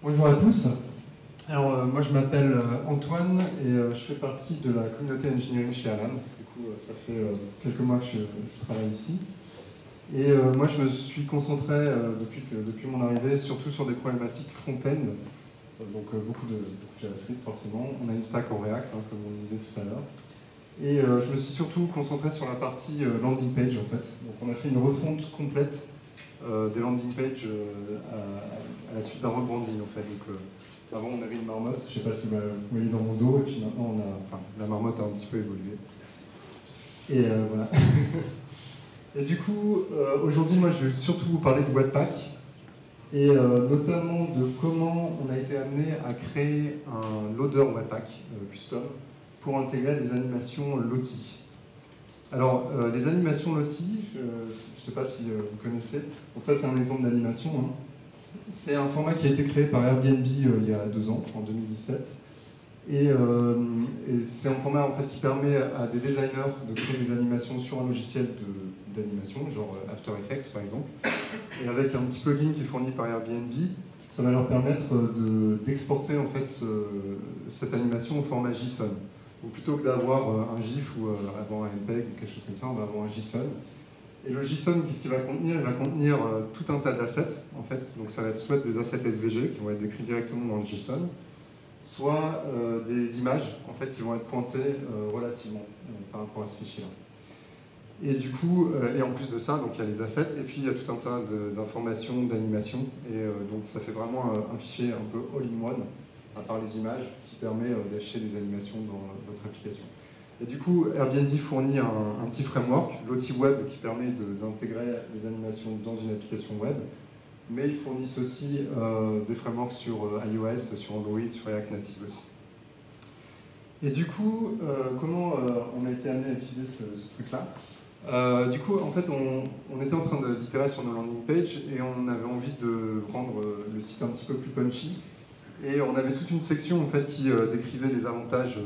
Bonjour à tous. Alors, moi je m'appelle Antoine et je fais partie de la communauté engineering chez Alan. Du coup, ça fait quelques mois que je travaille ici. Et moi je me suis concentré depuis mon arrivée surtout sur des problématiques front-end. Donc beaucoup de JavaScript forcément. On a une stack en React, hein, comme on disait tout à l'heure. Et je me suis surtout concentré sur la partie landing page en fait. Donc on a fait une refonte complète des landing pages à la suite d'un rebranding en fait. Donc, avant on avait une marmotte, je ne sais pas si vous voyez dans mon dos, et puis maintenant la marmotte a un petit peu évolué. Et voilà. Et du coup, aujourd'hui moi je vais surtout vous parler de Webpack, et notamment de comment on a été amené à créer un loader Webpack custom pour intégrer des animations Lottie. Alors, les animations Lottie, je ne sais pas si vous connaissez, donc ça c'est un exemple d'animation. Hein. C'est un format qui a été créé par Airbnb il y a 2 ans, en 2017. Et c'est un format en fait, qui permet à des designers de créer des animations sur un logiciel d'animation, genre After Effects par exemple. Et avec un petit plugin qui est fourni par Airbnb, ça va leur permettre d'exporter en fait, cette animation au format JSON. Donc plutôt que d'avoir un GIF ou avoir un MPEG ou quelque chose comme ça, on va avoir un JSON. Et le JSON, qu'est-ce qu'il va contenir? Il va contenir tout un tas d'assets, en fait. Donc ça va être soit des assets SVG qui vont être décrits directement dans le JSON, soit des images, en fait, qui vont être pointées relativement par rapport à ce fichier-là. Et du coup, et en plus de ça, donc il y a les assets, et puis il y a tout un tas d'informations, d'animations, et donc ça fait vraiment un fichier un peu all-in-one, à part les images, qui permet d'afficher des animations dans votre application. Et du coup, Airbnb fournit un petit framework, Lottie Web, qui permet d'intégrer les animations dans une application web, mais ils fournissent aussi des frameworks sur iOS, sur Android, sur React Native aussi. Et du coup, comment on a été amené à utiliser ce truc-là? Du coup, en fait, on était en train d'itérer sur nos landing pages et on avait envie de rendre le site un petit peu plus punchy. Et on avait toute une section en fait, qui décrivait les avantages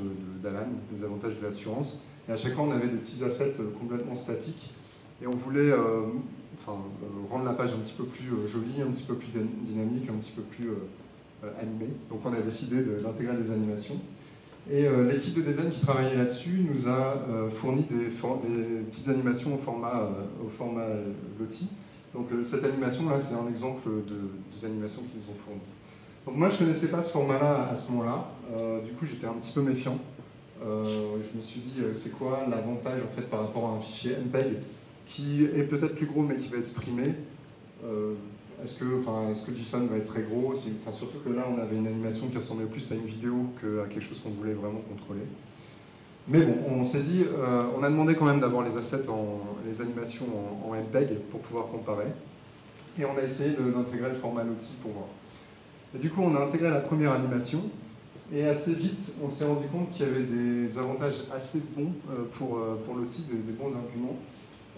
d'Alan, les avantages de l'assurance. Et à chaque fois, on avait des petits assets complètement statiques. Et on voulait rendre la page un petit peu plus jolie, un petit peu plus dynamique, un petit peu plus animée. Donc on a décidé d'intégrer des animations. Et l'équipe de design qui travaillait là-dessus nous a fourni des petites animations au format Lottie. Donc cette animation-là, c'est un exemple des animations qu'ils nous ont fournies. Donc moi, je ne connaissais pas ce format-là à ce moment-là. Du coup, j'étais un petit peu méfiant. Je me suis dit, c'est quoi l'avantage en fait, par rapport à un fichier MPEG qui est peut-être plus gros, mais qui va être streamé. Est-ce que JSON va être très gros? Surtout que là, on avait une animation qui ressemblait plus à une vidéo qu'à quelque chose qu'on voulait vraiment contrôler. Mais bon, on s'est dit, on a demandé quand même d'avoir les assets, les animations en MPEG pour pouvoir comparer. Et on a essayé d'intégrer le format Lottie pour voir. Et du coup, on a intégré la première animation, et assez vite, on s'est rendu compte qu'il y avait des avantages assez bons pour Lottie, des bons arguments.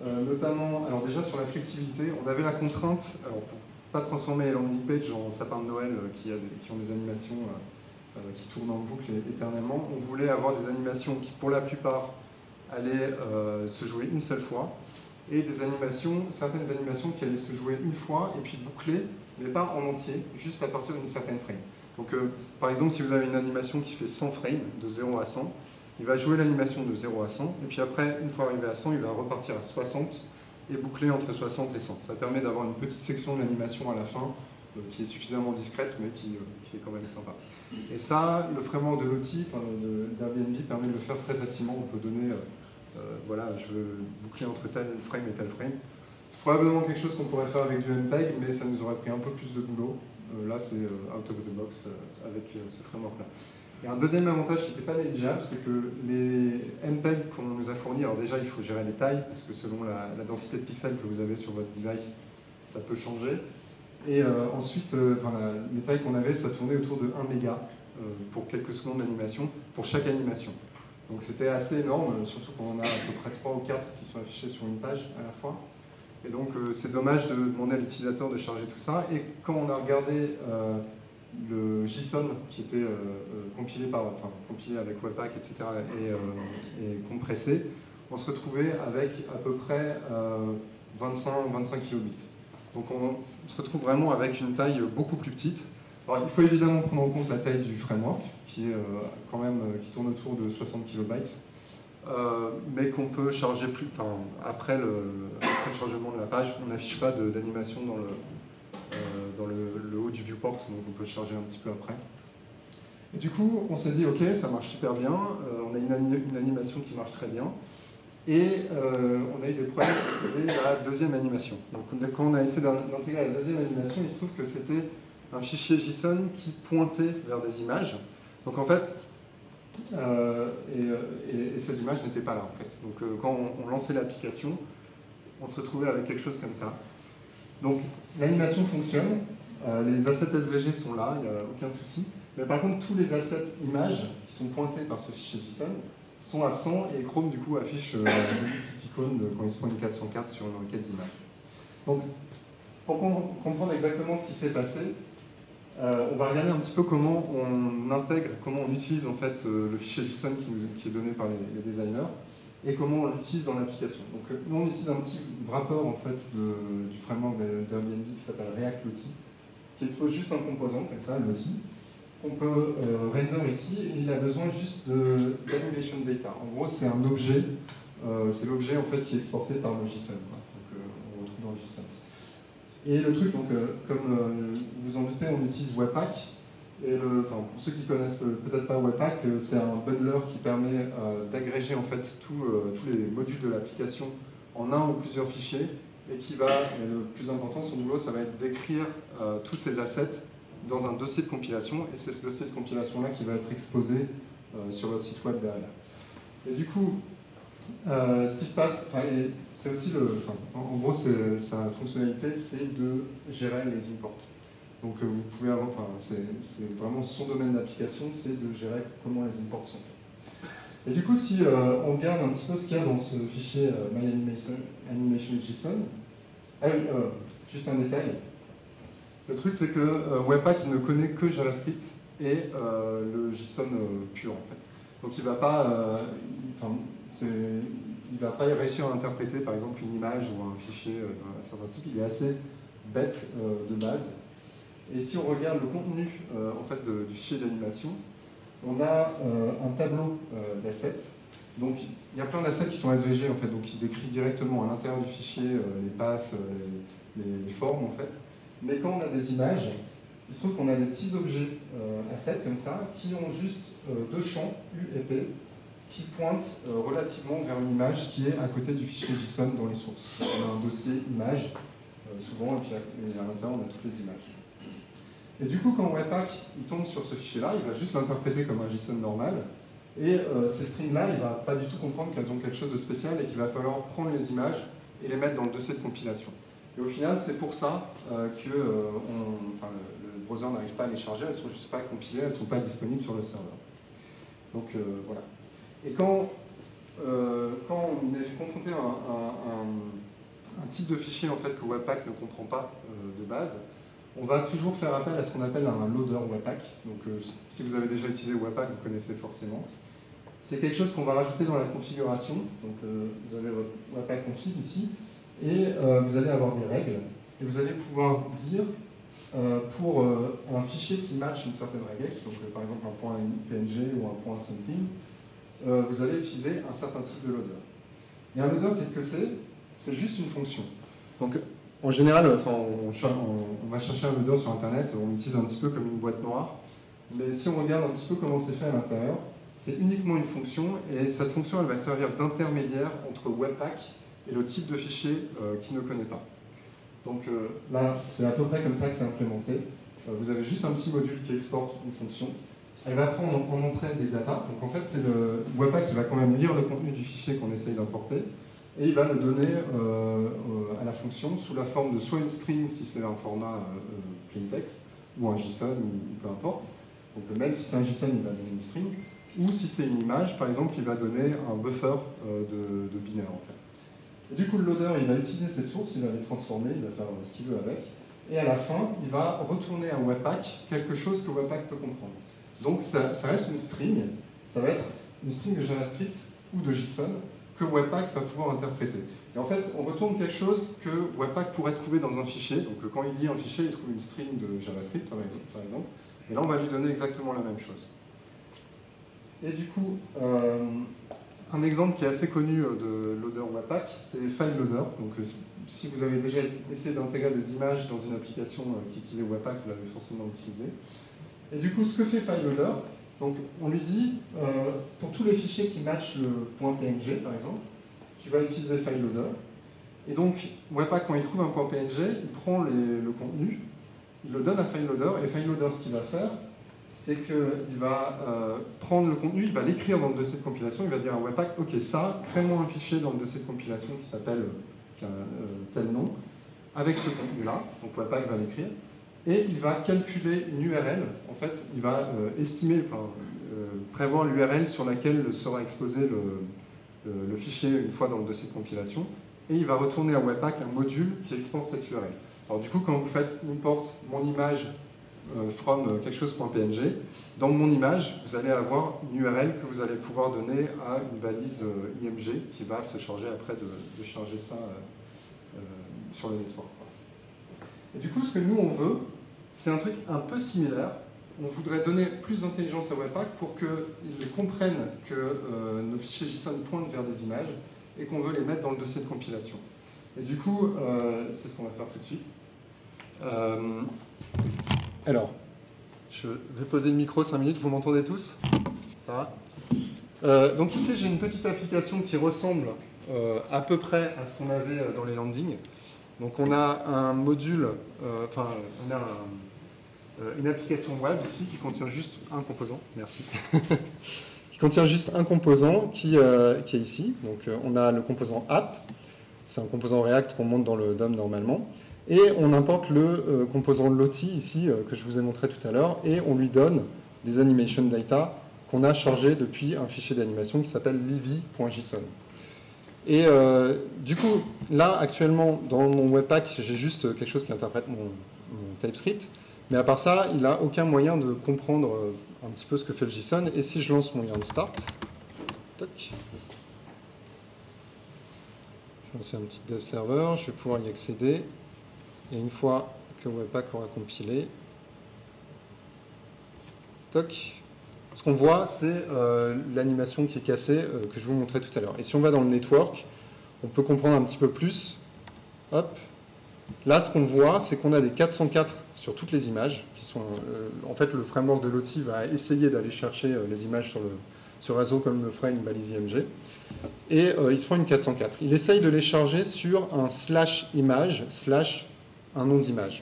Notamment, alors déjà sur la flexibilité, on avait la contrainte, alors pour ne pas transformer les landing pages en sapin de Noël qui ont des animations qui tournent en boucle éternellement, on voulait avoir des animations qui, pour la plupart, allaient se jouer une seule fois, et certaines animations qui allaient se jouer une fois et puis boucler, mais pas en entier, juste à partir d'une certaine frame. Donc par exemple, si vous avez une animation qui fait 100 frames, de 0 à 100, il va jouer l'animation de 0 à 100, et puis après, une fois arrivé à 100, il va repartir à 60 et boucler entre 60 et 100. Ça permet d'avoir une petite section de l'animation à la fin, qui est suffisamment discrète, mais qui est quand même sympa. Et ça, le framework de Lottie, d'Airbnb, permet de le faire très facilement. On peut donner, voilà, je veux boucler entre tel frame et tel frame. C'est probablement quelque chose qu'on pourrait faire avec du MPEG, mais ça nous aurait pris un peu plus de boulot. Là, c'est out of the box avec ce framework-là. Et un deuxième avantage qui n'était pas négligeable, c'est que les MPEG qu'on nous a fournis, alors déjà, il faut gérer les tailles, parce que selon la densité de pixels que vous avez sur votre device, ça peut changer. Et ensuite, les tailles qu'on avait, ça tournait autour de 1 méga pour quelques secondes d'animation, pour chaque animation. Donc c'était assez énorme, surtout quand on a à peu près 3 ou 4 qui sont affichés sur une page à la fois. Et donc c'est dommage de demander à l'utilisateur de charger tout ça. Et quand on a regardé le JSON qui était compilé avec Webpack, etc., et compressé, on se retrouvait avec à peu près 25 kilobits. Donc on se retrouve vraiment avec une taille beaucoup plus petite. Alors, il faut évidemment prendre en compte la taille du framework, qui est quand même qui tourne autour de 60 kilobytes, mais qu'on peut charger plus. Enfin, après le chargement de la page, on n'affiche pas d'animation dans le haut du viewport, donc on peut charger un petit peu après. Et du coup, on s'est dit, ok, ça marche super bien, on a une animation qui marche très bien, et on a eu des problèmes avec la deuxième animation. Donc quand on a essayé d'intégrer la deuxième animation, il se trouve que c'était un fichier JSON qui pointait vers des images. Donc en fait, et ces images n'étaient pas là en fait. Donc quand on lançait l'application, on se retrouvait avec quelque chose comme ça. Donc l'animation fonctionne, les assets SVG sont là, il n'y a aucun souci. Mais par contre, tous les assets images qui sont pointés par ce fichier JSON sont absents et Chrome du coup affiche une petite icône quand il se prend une 404 sur une requête d'image. Donc pour comprendre exactement ce qui s'est passé, on va regarder un petit peu comment on intègre, comment on utilise en fait le fichier JSON qui est donné par les designers et comment on l'utilise dans l'application. Donc nous on utilise un petit wrapper en fait du framework d'Airbnb qui s'appelle React Lottie, qui expose juste un composant comme ça, Lottie, qu'on peut render ici, et il a besoin juste d'animation data. En gros, c'est un objet, c'est l'objet en fait qui est exporté par le JSON. Donc on le retrouve dans le JSON. Et le truc, donc, comme vous vous en doutez, on utilise Webpack. Et pour ceux qui connaissent peut-être pas Webpack, c'est un bundler qui permet d'agréger en fait tous les modules de l'application en un ou plusieurs fichiers, et qui va, et le plus important, son boulot, ça va être d'écrire tous ces assets dans un dossier de compilation, et c'est ce dossier de compilation-là qui va être exposé sur votre site web derrière. Et du coup, ce qui se passe, c'est aussi en gros, sa fonctionnalité, c'est de gérer les imports. Donc vous pouvez avoir, c'est vraiment son domaine d'application, c'est de gérer comment les imports sont faits. Et du coup, si on regarde un petit peu ce qu'il y a dans ce fichier MyAnimationJSON, juste un détail. Le truc, c'est que Webpack il ne connaît que JavaScript et le JSON pur, en fait. Donc il ne va pas, il va pas réussir à interpréter, par exemple, une image ou un fichier d'un certain type. Il est assez bête de base. Et si on regarde le contenu en fait, du fichier d'animation, on a un tableau d'assets. Donc il y a plein d'assets qui sont SVG, en fait, donc qui décrit directement à l'intérieur du fichier les paths, les formes, en fait. Mais quand on a des images, il se trouve qu'on a des petits objets assets comme ça, qui ont juste deux champs, U et P, qui pointent relativement vers une image qui est à côté du fichier JSON dans les sources. Donc, on a un dossier image, souvent, et puis à l'intérieur, on a toutes les images. Et du coup, quand Webpack il tombe sur ce fichier-là, il va juste l'interpréter comme un JSON normal, et ces strings-là, il ne va pas du tout comprendre qu'elles ont quelque chose de spécial et qu'il va falloir prendre les images et les mettre dans le dossier de compilation. Et au final, c'est pour ça que le browser n'arrive pas à les charger, elles ne sont juste pas compilées, elles ne sont pas disponibles sur le serveur. Donc voilà. Et quand on est confronté à un type de fichier en fait, que Webpack ne comprend pas de base, on va toujours faire appel à ce qu'on appelle un loader Webpack. Donc si vous avez déjà utilisé Webpack, vous connaissez forcément. C'est quelque chose qu'on va rajouter dans la configuration. Donc vous avez votre Webpack config ici. Et vous allez avoir des règles, et vous allez pouvoir dire pour un fichier qui match une certaine règle, donc par exemple un point PNG ou un point something, vous allez utiliser un certain type de loader. Et un loader, qu'est-ce que c'est? C'est juste une fonction. Donc en général, on va chercher un loader sur Internet, on l'utilise un petit peu comme une boîte noire, mais si on regarde un petit peu comment c'est fait à l'intérieur, c'est uniquement une fonction, et cette fonction elle va servir d'intermédiaire entre Webpack et le type de fichier qu'il ne connaît pas. Donc là, c'est à peu près comme ça que c'est implémenté. Vous avez juste un petit module qui exporte une fonction. Elle va prendre en entrée des datas. Donc en fait, c'est le Webpack qui va quand même lire le contenu du fichier qu'on essaye d'importer, et il va le donner à la fonction sous la forme de soit une string si c'est un format plain text, ou un JSON, ou peu importe. Donc même si c'est un JSON, il va donner une string. Ou si c'est une image, par exemple, il va donner un buffer de binaire en fait. Et du coup, le loader, il va utiliser ses sources, il va les transformer, il va faire ce qu'il veut avec. Et à la fin, il va retourner à Webpack quelque chose que Webpack peut comprendre. Donc ça reste une string, ça va être une string de JavaScript ou de JSON que Webpack va pouvoir interpréter. Et en fait, on retourne quelque chose que Webpack pourrait trouver dans un fichier. Donc quand il lit un fichier, il trouve une string de JavaScript, par exemple. Et là, on va lui donner exactement la même chose. Et du coup, un exemple qui est assez connu de loader Webpack, c'est FileLoader. Donc si vous avez déjà essayé d'intégrer des images dans une application qui utilisait Webpack, vous l'avez forcément utilisé. Et du coup, ce que fait FileLoader, donc on lui dit, pour tous les fichiers qui matchent le .png, par exemple, tu vas utiliser FileLoader. Et donc, Webpack, quand il trouve un .png, il prend le contenu, il le donne à FileLoader, et FileLoader, ce qu'il va faire, c'est qu'il va prendre le contenu, il va l'écrire dans le dossier de compilation, il va dire à Webpack, ok, ça, crée-moi un fichier dans le dossier de compilation qui a tel nom, avec ce contenu-là, donc Webpack va l'écrire, et il va calculer une URL, en fait, il va prévoir l'URL sur laquelle sera exposé le fichier une fois dans le dossier de compilation, et il va retourner à Webpack un module qui exporte cette URL. Alors du coup, quand vous faites import mon image from quelque chose.png, dans mon image, vous allez avoir une URL que vous allez pouvoir donner à une balise IMG qui va se charger après de charger ça sur le network. Et du coup, ce que nous, on veut, c'est un truc un peu similaire. On voudrait donner plus d'intelligence à Webpack pour qu'ils comprennent que nos fichiers JSON pointent vers des images et qu'on veut les mettre dans le dossier de compilation. Et du coup, c'est ce qu'on va faire tout de suite. Alors, je vais poser le micro 5 minutes, vous m'entendez tous? Ça va? Donc ici, j'ai une petite application qui ressemble à peu près à ce qu'on avait dans les landings. Donc on a un module, on a une application web ici qui contient juste un composant, merci, qui contient juste un composant qui est ici. Donc on a le composant app, c'est un composant React qu'on monte dans le DOM normalement, et on importe le composant Lottie ici que je vous ai montré tout à l'heure, et on lui donne des animation data qu'on a chargé depuis un fichier d'animation qui s'appelle livy.json. Et du coup, là, actuellement, dans mon Webpack, j'ai juste quelque chose qui interprète mon TypeScript. Mais à part ça, il n'a aucun moyen de comprendre un petit peu ce que fait le JSON. Et si je lance mon yarn start, toc, je vais lancer un petit dev server, je vais pouvoir y accéder. Et une fois que Webpack aura compilé, toc, ce qu'on voit, c'est l'animation qui est cassée que je vous montrais tout à l'heure. Et si on va dans le network, on peut comprendre un petit peu plus. Hop. Là, ce qu'on voit, c'est qu'on a des 404 sur toutes les images. Qui sont, en fait, le framework de Lottie va essayer d'aller chercher les images sur le réseau comme le ferait une balise IMG. Et il se prend une 404. Il essaye de les charger sur un /image / un nom d'image.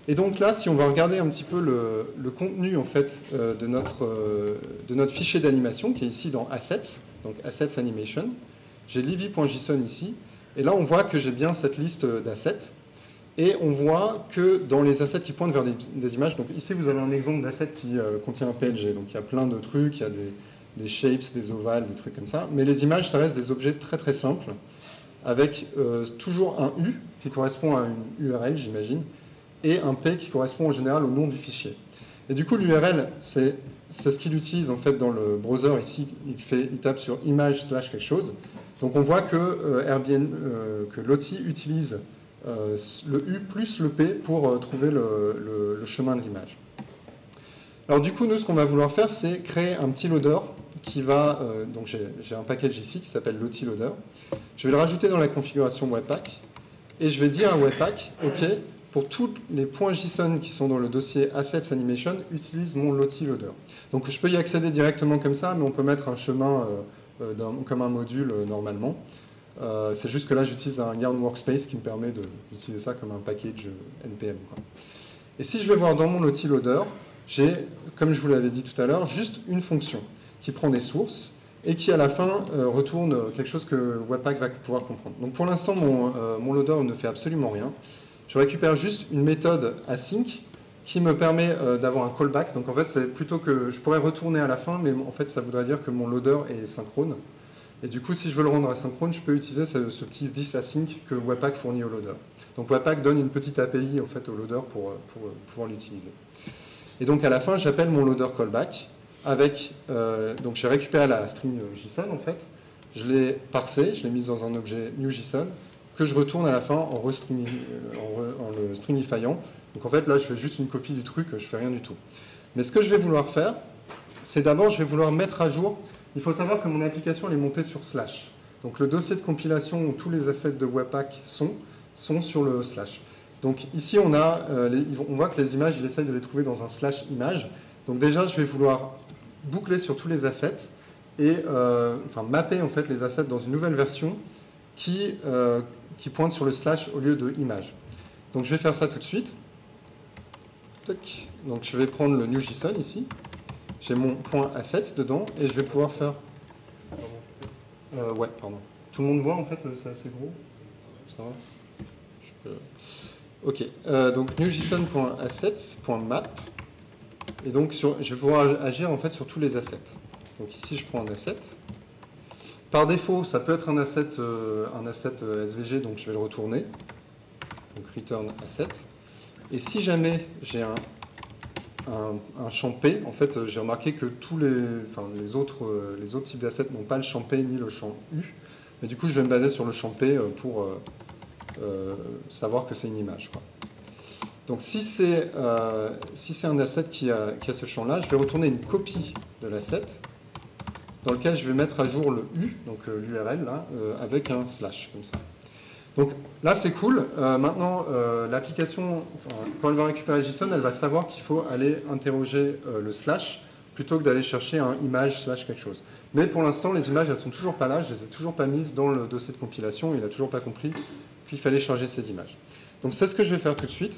Et donc là, si on va regarder un petit peu le contenu en fait, de notre fichier d'animation, qui est ici dans Assets, donc Assets Animation, j'ai livy.json ici, et là on voit que j'ai bien cette liste d'assets, et on voit que dans les assets qui pointent vers des images, donc ici vous avez un exemple d'asset qui contient un PNG, donc il y a plein de trucs, il y a des shapes, des ovales, des trucs comme ça, mais les images, ça reste des objets très très simples, avec toujours un U qui correspond à une URL, j'imagine, et un P qui correspond en général au nom du fichier. Et du coup, l'URL, c'est ce qu'il utilise en fait dans le browser. Ici, il tape sur image / quelque chose. Donc on voit que que Lottie utilise le U plus le P pour trouver le chemin de l'image. Alors du coup, nous, ce qu'on va vouloir faire, c'est créer un petit loader qui va... donc j'ai un package ici qui s'appelle Lottie Loader. Je vais le rajouter dans la configuration Webpack. Et je vais dire à Webpack, OK, pour tous les points JSON qui sont dans le dossier Assets Animation, utilise mon Lottie Loader. Donc je peux y accéder directement comme ça, mais on peut mettre un chemin comme un module normalement. C'est juste que là, j'utilise un Yarn Workspace qui me permet d'utiliser ça comme un package NPM, quoi. Et si je vais voir dans mon Lottie Loader, j'ai, comme je vous l'avais dit tout à l'heure, juste une fonction qui prend des sources et qui, à la fin, retourne quelque chose que Webpack va pouvoir comprendre. Donc pour l'instant, mon loader ne fait absolument rien. Je récupère juste une méthode async qui me permet d'avoir un callback. Donc en fait, c'est plutôt que je pourrais retourner à la fin, mais en fait, ça voudrait dire que mon loader est synchrone. Et du coup, si je veux le rendre asynchrone, je peux utiliser ce petit this async que Webpack fournit au loader. Donc Webpack donne une petite API en fait, au loader pour pouvoir l'utiliser. Et donc à la fin, j'appelle mon loader callback avec... donc j'ai récupéré la string JSON en fait. je l'ai parsé, je l'ai mis dans un objet new.json, que je retourne à la fin en le stringifiant. Donc en fait, là, je fais juste une copie du truc, je ne fais rien du tout. Mais ce que je vais vouloir faire, c'est d'abord, je vais vouloir mettre à jour. Il faut savoir que mon application, elle est montée sur slash. Donc le dossier de compilation où tous les assets de Webpack sont sur le slash. Donc ici, on voit que les images, il essaye de les trouver dans un slash image. Donc déjà, je vais vouloir boucler sur tous les assets et mapper en fait les assets dans une nouvelle version qui pointe sur le slash au lieu de image. Donc je vais faire ça tout de suite. Donc je vais prendre le new.json ici. J'ai mon point assets dedans et je vais pouvoir faire... ouais, pardon. Tout le monde voit en fait, c'est assez gros. Ça va? Ok, donc new.json.assets.map. Et donc je vais pouvoir agir en fait sur tous les assets. Donc ici je prends un asset. Par défaut, ça peut être un asset SVG, donc je vais le retourner. Donc return asset. Et si jamais j'ai un champ P, en fait j'ai remarqué que tous les autres types d'assets n'ont pas le champ P ni le champ U. Mais du coup je vais me baser sur le champ P pour savoir que c'est une image, quoi. Donc si c'est un asset qui a ce champ-là, je vais retourner une copie de l'asset dans lequel je vais mettre à jour le U, donc l'URL, là, avec un slash, comme ça. Donc là, c'est cool. Maintenant, l'application, quand elle va récupérer le JSON, elle va savoir qu'il faut aller interroger le slash plutôt que d'aller chercher un image slash quelque chose. Mais pour l'instant, les images, elles sont toujours pas là. Je les ai toujours pas mises dans le dossier de compilation. Il n'a toujours pas compris qu'il fallait charger ces images. Donc c'est ce que je vais faire tout de suite.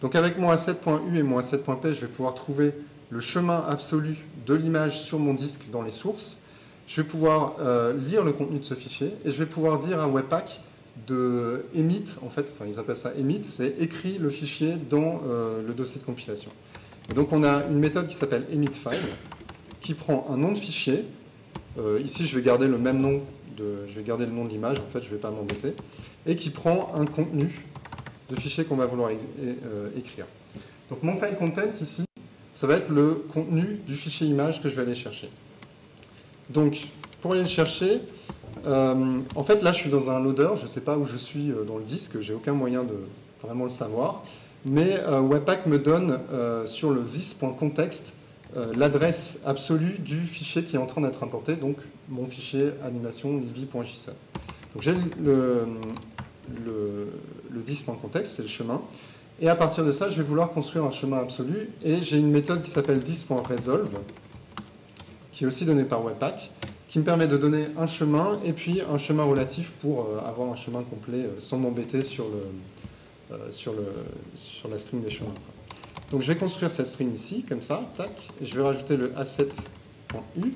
Donc avec mon asset.u et mon asset.p, je vais pouvoir trouver le chemin absolu de l'image sur mon disque dans les sources. Je vais pouvoir lire le contenu de ce fichier et je vais pouvoir dire à Webpack de emit, en fait, enfin ils appellent ça emit, c'est écrit le fichier dans le dossier de compilation. Et donc on a une méthode qui s'appelle emitFile qui prend un nom de fichier. Ici je vais garder le même nom, je vais garder le nom de l'image, en fait je ne vais pas m'embêter, et qui prend un contenu de fichier qu'on va vouloir écrire. Donc mon file content ici, ça va être le contenu du fichier image que je vais aller chercher. Donc pour aller le chercher, en fait là je suis dans un loader, je ne sais pas où je suis dans le disque, j'ai aucun moyen de vraiment le savoir, mais Webpack me donne sur le this.context l'adresse absolue du fichier qui est en train d'être importé, donc mon fichier animation livy.json. Donc j'ai le this.context, c'est le chemin. Et à partir de ça, je vais vouloir construire un chemin absolu. Et j'ai une méthode qui s'appelle this.resolve, qui est aussi donnée par Webpack, qui me permet de donner un chemin et puis un chemin relatif pour avoir un chemin complet sans m'embêter sur la string des chemins. Donc je vais construire cette string ici, comme ça, tac, et je vais rajouter le asset.u.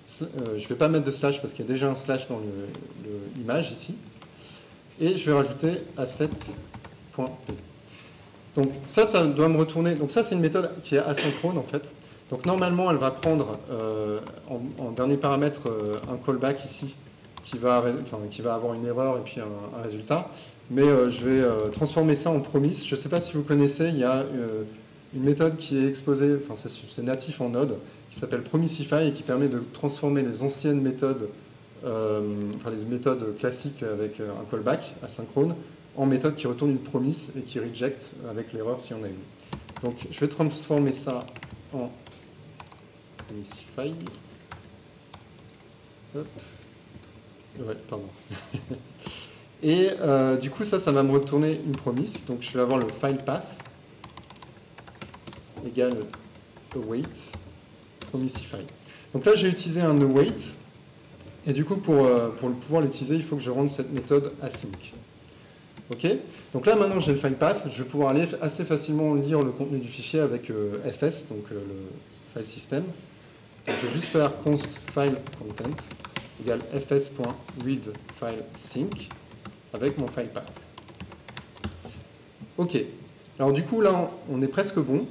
Je ne vais pas mettre de slash parce qu'il y a déjà un slash dans l'image ici. Et je vais rajouter asset.p. Donc ça doit me retourner. Donc ça, c'est une méthode qui est asynchrone en fait. Donc normalement, elle va prendre en dernier paramètre un callback ici qui va avoir une erreur et puis un résultat. Mais je vais transformer ça en promise. Je ne sais pas si vous connaissez, il y a une méthode qui est exposée, enfin c'est natif en Node, qui s'appelle Promisify et qui permet de transformer les anciennes méthodes, les méthodes classiques avec un callback asynchrone, en méthode qui retourne une promise et qui reject avec l'erreur si on a une. Donc je vais transformer ça en Promisify. Hop. Ouais, pardon. Et du coup, ça va me retourner une promise. Donc je vais avoir le file path égale await promisify. Donc là, j'ai utilisé un await. Et du coup, pour pouvoir l'utiliser, il faut que je rende cette méthode async. OK? Donc là, maintenant, j'ai le file path. Je vais pouvoir aller assez facilement lire le contenu du fichier avec fs, donc le file system. Donc, je vais juste faire const file content égale fs.readFileSync avec mon file path. OK. Alors du coup, là, on est presque bon.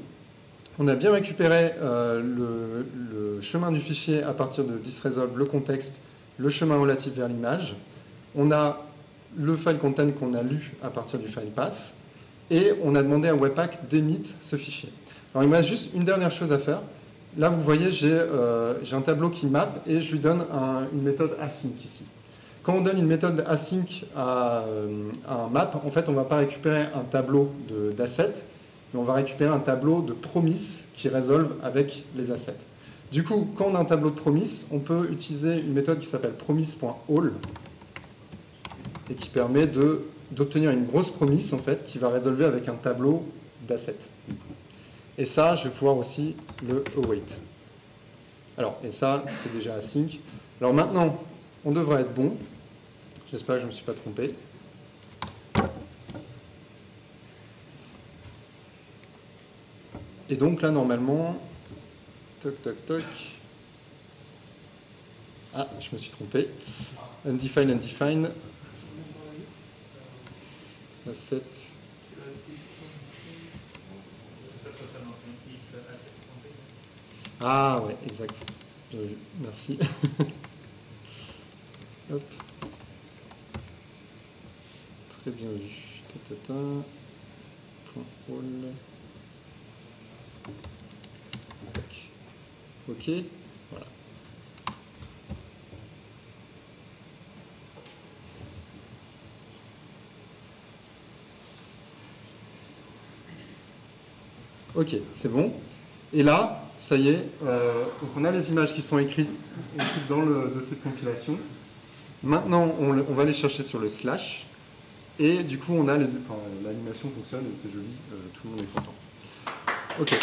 On a bien récupéré le chemin du fichier à partir de thisResolve, le contexte, le chemin relatif vers l'image. On a le file content qu'on a lu à partir du file path. Et on a demandé à Webpack d'émit ce fichier. Alors il me reste juste une dernière chose à faire. Là, vous voyez, j'ai un tableau qui map et je lui donne une méthode async ici. quand on donne une méthode async à un map, en fait, on ne va pas récupérer un tableau d'assets, mais on va récupérer un tableau de promises qui résolvent avec les assets. Du coup, quand on a un tableau de promises, on peut utiliser une méthode qui s'appelle promise.all et qui permet d'obtenir une grosse promise, en fait, qui va résolver avec un tableau d'assets. Et ça, je vais pouvoir aussi le await. Alors, et ça, c'était déjà async. Alors maintenant, on devrait être bon. J'espère que je ne me suis pas trompé. Et donc là, normalement, toc, toc, toc. Ah, je me suis trompé. Undefined, undefined. Asset. Ah ouais, exact. Bien vu. Merci. Hop. Très bien vu. Point all. OK. Voilà. OK, c'est bon. Et là, ça y est, donc on a les images qui sont écrites dans le dossier de compilation. Maintenant, on va les chercher sur le slash. Et du coup, on a l'animation fonctionne et c'est joli, tout le monde est content. OK.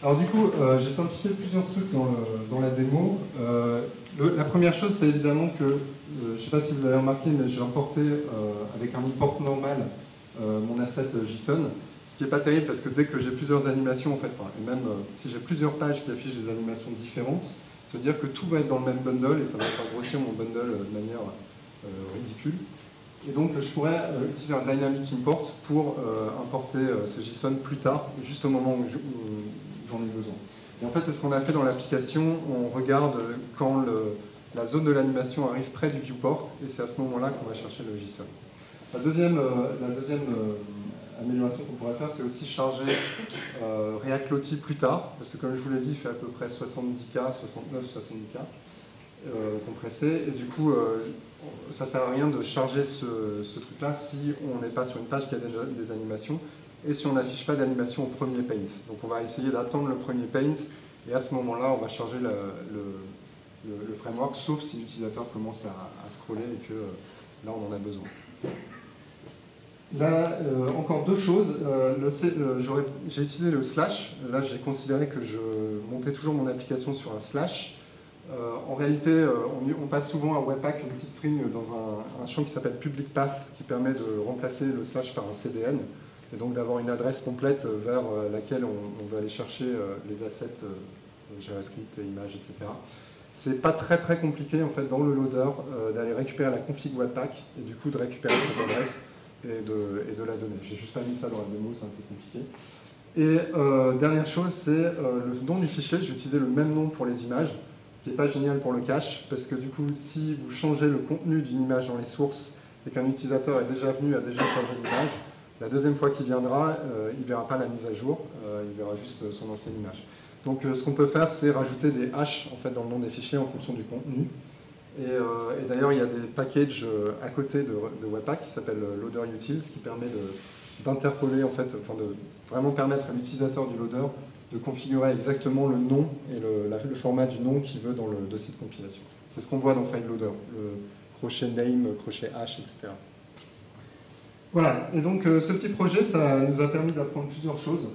Alors du coup, j'ai simplifié plusieurs trucs dans la démo. La première chose, c'est évidemment que, je ne sais pas si vous avez remarqué, mais j'ai importé avec un import normal mon asset JSON. Ce qui n'est pas terrible parce que dès que j'ai plusieurs animations, en fait, et même si j'ai plusieurs pages qui affichent des animations différentes, ça veut dire que tout va être dans le même bundle et ça va faire grossir mon bundle de manière ridicule. Et donc je pourrais utiliser un dynamic import pour importer ces JSON plus tard, juste au moment où j'en ai besoin. Et en fait, c'est ce qu'on a fait dans l'application. On regarde quand la zone de l'animation arrive près du viewport et c'est à ce moment-là qu'on va chercher le JSON. La deuxième amélioration qu'on pourrait faire, c'est aussi charger React Lottie plus tard, parce que comme je vous l'ai dit, il fait à peu près 70K, 69, 70K compressé, et du coup, ça ne sert à rien de charger ce truc-là si on n'est pas sur une page qui a déjà des animations, et si on n'affiche pas d'animation au premier paint. Donc on va essayer d'attendre le premier paint, et à ce moment-là, on va charger le framework, sauf si l'utilisateur commence à scroller et que là, on en a besoin. Là, encore deux choses. J'ai utilisé le slash. Là, j'ai considéré que je montais toujours mon application sur un slash. En réalité, on passe souvent à Webpack une petite string dans un champ qui s'appelle public path qui permet de remplacer le slash par un CDN et donc d'avoir une adresse complète vers laquelle on veut aller chercher les assets JavaScript, images, etc. C'est pas très très compliqué en fait dans le loader d'aller récupérer la config Webpack et du coup de récupérer cette adresse et de la donner. J'ai juste pas mis ça dans la démo, c'est un peu compliqué. Et dernière chose, c'est le nom du fichier. J'ai utilisé le même nom pour les images, ce qui n'est pas génial pour le cache, parce que du coup, si vous changez le contenu d'une image dans les sources et qu'un utilisateur est déjà venu, a déjà changé l'image, la deuxième fois qu'il viendra, il ne verra pas la mise à jour, il verra juste son ancienne image. Donc ce qu'on peut faire, c'est rajouter des hashes en fait, dans le nom des fichiers en fonction du contenu. Et d'ailleurs, il y a des packages à côté de Webpack qui s'appellent Loader Utils, qui permet d'interpoler, en fait, enfin de vraiment permettre à l'utilisateur du loader de configurer exactement le nom et le format du nom qu'il veut dans le dossier de compilation. C'est ce qu'on voit dans FileLoader, le crochet name, crochet hash, etc. Voilà, et donc ce petit projet, ça nous a permis d'apprendre plusieurs choses.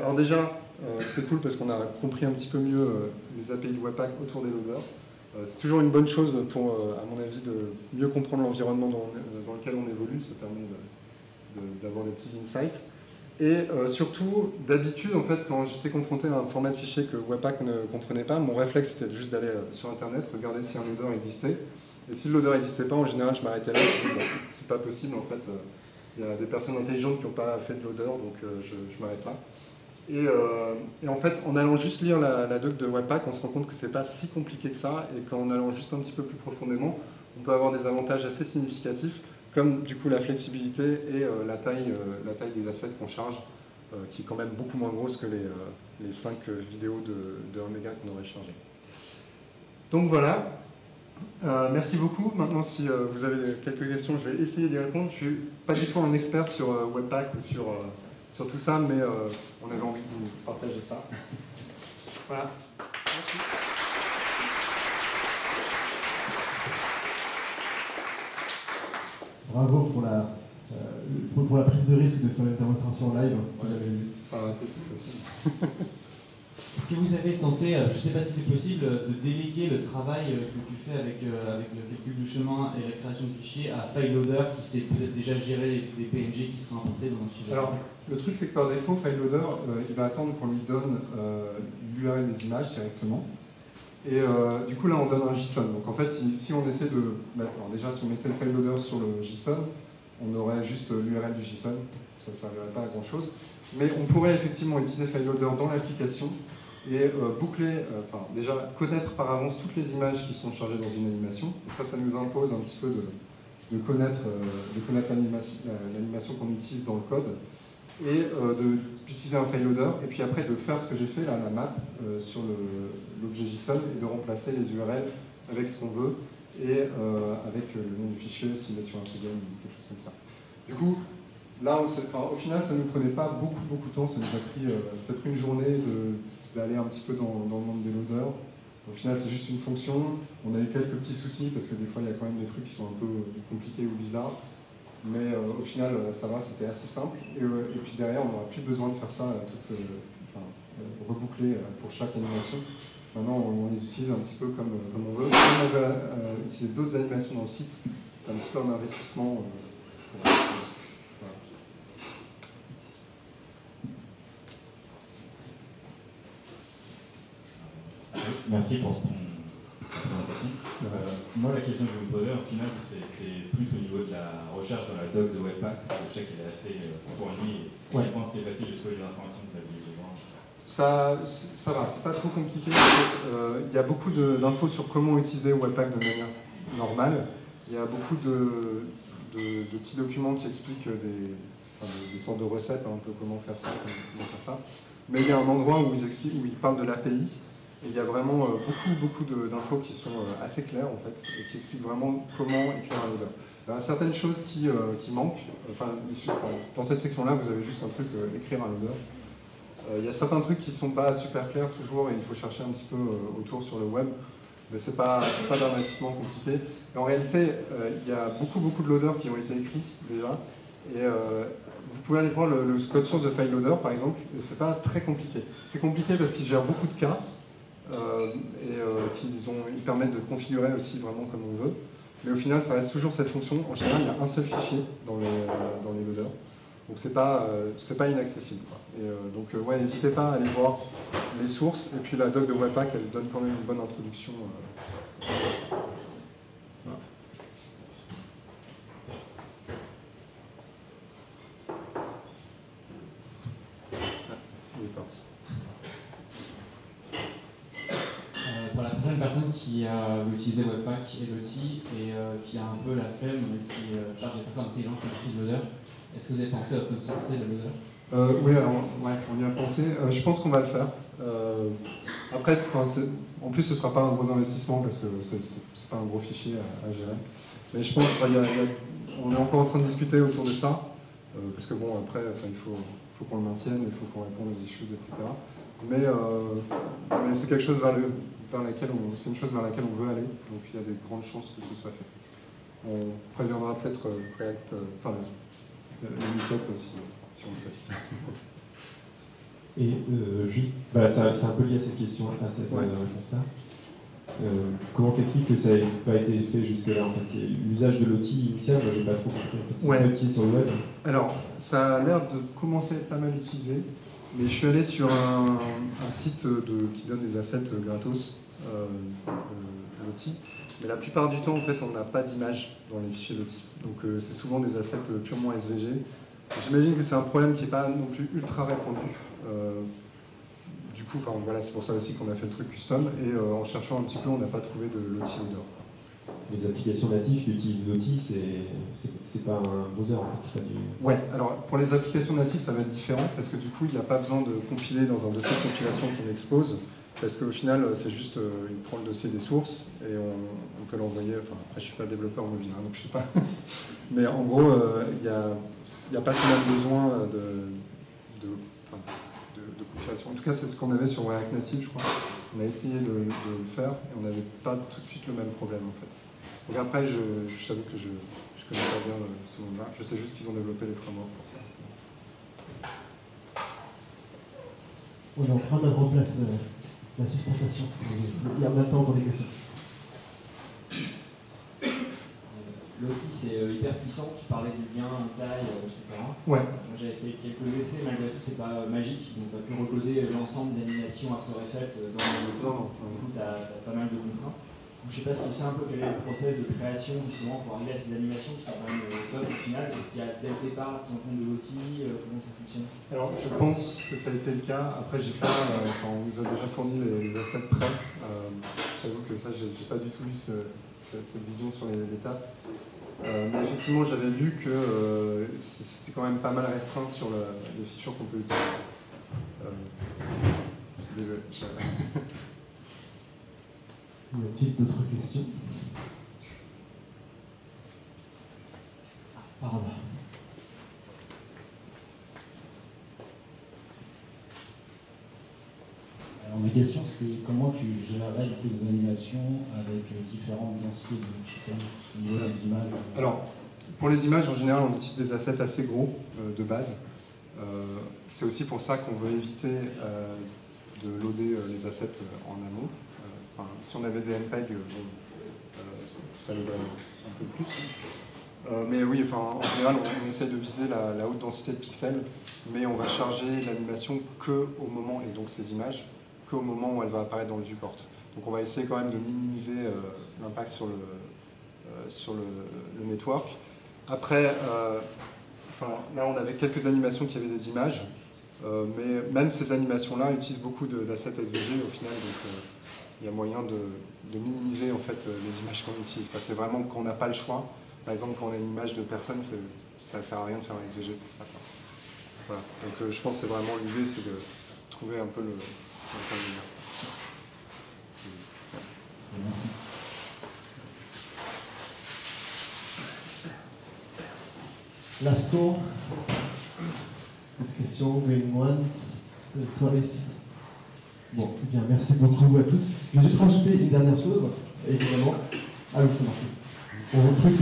Alors déjà, c'était cool parce qu'on a compris un petit peu mieux les API de Webpack autour des loaders. C'est toujours une bonne chose pour, à mon avis, de mieux comprendre l'environnement dans lequel on évolue. Ça permet d'avoir des petits insights. Et surtout, d'habitude, en fait, quand j'étais confronté à un format de fichier que Webpack ne comprenait pas, mon réflexe était juste d'aller sur Internet, regarder si un loader existait. Et si le loader n'existait pas, en général, je m'arrêtais là. Je me disais, bon, c'est pas possible, en fait. Il y a des personnes intelligentes qui n'ont pas fait de loader, donc je m'arrête là. Et en fait, en allant juste lire la doc de Webpack, on se rend compte que c'est pas si compliqué que ça, et qu'en allant juste un petit peu plus profondément, on peut avoir des avantages assez significatifs, comme du coup la flexibilité et la taille des assets qu'on charge. qui est quand même beaucoup moins grosse que les 5 vidéos de 1 méga qu'on aurait chargées. Donc voilà, merci beaucoup. Maintenant, si vous avez quelques questions, je vais essayer d'y répondre. Je ne suis pas du tout un expert sur Webpack ou sur tout ça, mais on avait envie de vous partager ça. Voilà. Merci. Bravo pour la prise de risque de faire une démonstration en live. Ouais, ça a été possible. Est-ce que vous avez tenté, je ne sais pas si c'est possible, de déléguer le travail que tu fais avec le calcul du chemin et la création de fichiers à FileLoader qui sait peut-être déjà gérer des PNG qui seront inventés dans notre fichier? Alors, le truc c'est que par défaut, FileLoader, il va attendre qu'on lui donne l'URL des images directement. Et du coup là on donne un JSON. Donc en fait, si on essaie de... Alors déjà, si on mettait le FileLoader sur le JSON, on aurait juste l'URL du JSON. Ça ne servirait pas à grand chose. Mais on pourrait effectivement utiliser FileLoader dans l'application et boucler, enfin déjà connaître par avance toutes les images qui sont chargées dans une animation. Donc ça nous impose un petit peu de connaître l'animation qu'on utilise dans le code et d'utiliser un FileLoader et puis après de faire ce que j'ai fait là, la map sur l'objet JSON et de remplacer les URL avec ce qu'on veut et avec le nom du fichier s'il est sur un CDN ou quelque chose comme ça. Du coup, là, au final, ça ne nous prenait pas beaucoup de temps, ça nous a pris peut-être une journée d'aller un petit peu dans le monde des loaders. Au final, c'est juste une fonction. On a eu quelques petits soucis parce que des fois, il y a quand même des trucs qui sont un peu compliqués ou bizarres. Mais au final, ça va, c'était assez simple. Et puis derrière, on n'aura plus besoin de faire ça, reboucler pour chaque animation. Maintenant, on les utilise un petit peu comme on veut. Si on veut utiliser d'autres animations dans le site, c'est un petit peu un investissement. Merci pour ton présentation. Moi, la question que je me posais, au final, c'était plus au niveau de la recherche dans la doc de Webpack, parce que je sais qu'elle est assez fournie, et je pense qu'il est facile de trouver les informations que vous avez besoin. Ça va, c'est pas trop compliqué. Il y a beaucoup d'infos sur comment utiliser Webpack de manière normale. Il y a beaucoup de petits documents qui expliquent des sortes de recettes, un peu comment faire ça, comment faire ça. Mais il y a un endroit où ils parlent de l'API. Et il y a vraiment beaucoup d'infos qui sont assez claires en fait, et qui expliquent vraiment comment écrire un loader. Il y a certaines choses qui manquent. Enfin, dans cette section-là, vous avez juste un truc, écrire un loader. Il y a certains trucs qui ne sont pas super clairs toujours, et il faut chercher un petit peu autour sur le web. Mais ce n'est pas dramatiquement compliqué. Et en réalité, il y a beaucoup de loaders qui ont été écrits déjà. Et vous pouvez aller voir le code source de FileLoader par exemple, et ce n'est pas très compliqué. C'est compliqué parce qu'il gère beaucoup de cas. Ils permettent de configurer aussi vraiment comme on veut. Mais au final, ça reste toujours cette fonction. En général, il y a un seul fichier dans les loaders. Donc c'est pas inaccessible, quoi. Et donc ouais, n'hésitez pas à aller voir les sources. Et puis la doc de Webpack, elle donne quand même une bonne introduction. Il est parti. Pour la prochaine personne qui a utilisé Webpack et l'outil et qui a un peu la flemme, qui charge des personnes intelligentes qui écrivent le loader, est-ce que vous avez pensé à open sourcer le loader? Oui, alors, ouais, on y a pensé. Je pense qu'on va le faire. Après, en plus, ce ne sera pas un gros investissement parce que c'est pas un gros fichier à gérer. Mais je pense qu'on est encore en train de discuter autour de ça. Parce que bon, après, il faut qu'on le maintienne, il faut qu'on réponde aux issues, etc. Mais c'est quelque chose c'est une chose vers laquelle on veut aller. Donc il y a de grandes chances que ce soit fait. On préviendra peut-être React, le meetup si on le fait. Et c'est un peu lié à cette question, à cette réponse-là. Comment t'expliques que ça n'a pas été fait jusque-là? En fait, c'est l'usage de l'outil initial, je n'ai pas trop compris. En fait, c'est pas utilisé sur le web. Alors, ça a l'air de commencer à être pas mal utilisé, mais je suis allé sur un site qui donne des assets gratos, l'outil. Mais la plupart du temps, en fait, on n'a pas d'image dans les fichiers d'outil. Donc, c'est souvent des assets purement SVG. J'imagine que c'est un problème qui n'est pas non plus ultra répandu. Du coup, voilà, c'est pour ça aussi qu'on a fait le truc custom. Et en cherchant un petit peu, on n'a pas trouvé de l'outil loader. les applications natives qui utilisent Lottie, c'est pas un browser en fait, c'est pas du... Ouais, alors pour les applications natives, ça va être différent parce que du coup, il n'y a pas besoin de compiler dans un dossier de compilation qu'on expose parce qu'au final, c'est juste, il prend le dossier des sources et on peut l'envoyer. Enfin, après, je suis pas développeur mobile, hein, donc je sais pas. Mais en gros, il n'y a pas seulement besoin de compilation. En tout cas, c'est ce qu'on avait sur React Native, je crois. On a essayé de le faire et on n'avait pas tout de suite le même problème en fait. Donc après, je t'avoue que je connais pas bien ce monde-là. Je sais juste qu'ils ont développé les frameworks pour ça. On est en train de mettre en place la sustentation. Il y a maintenant pour les questions. Lottie, c'est hyper puissant. Tu parlais du lien, taille, etc. Ouais. Moi, j'avais fait quelques essais. Malgré tout, c'est pas magique. Ils n'ont pas pu recoder l'ensemble des animations After Effects dans Lottie. Du coup, tu as pas mal de contraintes. Je ne sais pas si tu sais un peu quel est le process de création justement pour arriver à ces animations qui sont quand même top au final. Est-ce qu'il y a dès le départ la prise en compte de Lottie, comment ça fonctionne? Alors je pense que ça a été le cas. Après j'ai pas, on nous a déjà fourni les assets prêts. J'avoue que ça j'ai pas du tout eu cette vision sur les étapes. Mais effectivement j'avais lu que c'était quand même pas mal restreint sur les features qu'on peut utiliser. Y a-t-il d'autres questions? Par là. Alors ma question c'est comment tu gérerais des animations avec différentes densités de pixels au niveau des images? Alors, pour les images, en général, on utilise des assets assez gros de base. C'est aussi pour ça qu'on veut éviter de loader les assets en amont. Enfin, si on avait des MPEG, ça loaderait un peu plus. Mais oui, enfin, en général, on essaie de viser la haute densité de pixels, mais on va charger l'animation qu'au moment, et donc ces images, qu'au moment où elle va apparaître dans le viewport. Donc on va essayer quand même de minimiser l'impact sur le network. Après, là on avait quelques animations qui avaient des images, mais même ces animations-là utilisent beaucoup d'assets SVG au final, donc il y a moyen de minimiser en fait les images qu'on utilise. C'est vraiment quand on n'a pas le choix. Par exemple, quand on a une image de personne, ça ne sert à rien de faire un SVG pour ça. Voilà. Donc je pense que c'est vraiment l'idée, c'est de trouver un peu le terminal. Merci. Last tour. D'autres questions? Going once, twice. Bon, eh bien, merci beaucoup à tous. Je vais juste rajouter une dernière chose, évidemment. Ah oui, c'est marqué. On recrute.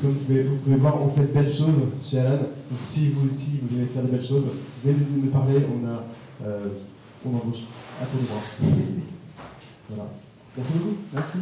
Comme vous pouvez voir, on fait de belles choses chez Alan. Donc si vous aussi, vous voulez faire de belles choses, venez nous parler, on embauche à tous les bras. Voilà. Merci beaucoup. Merci.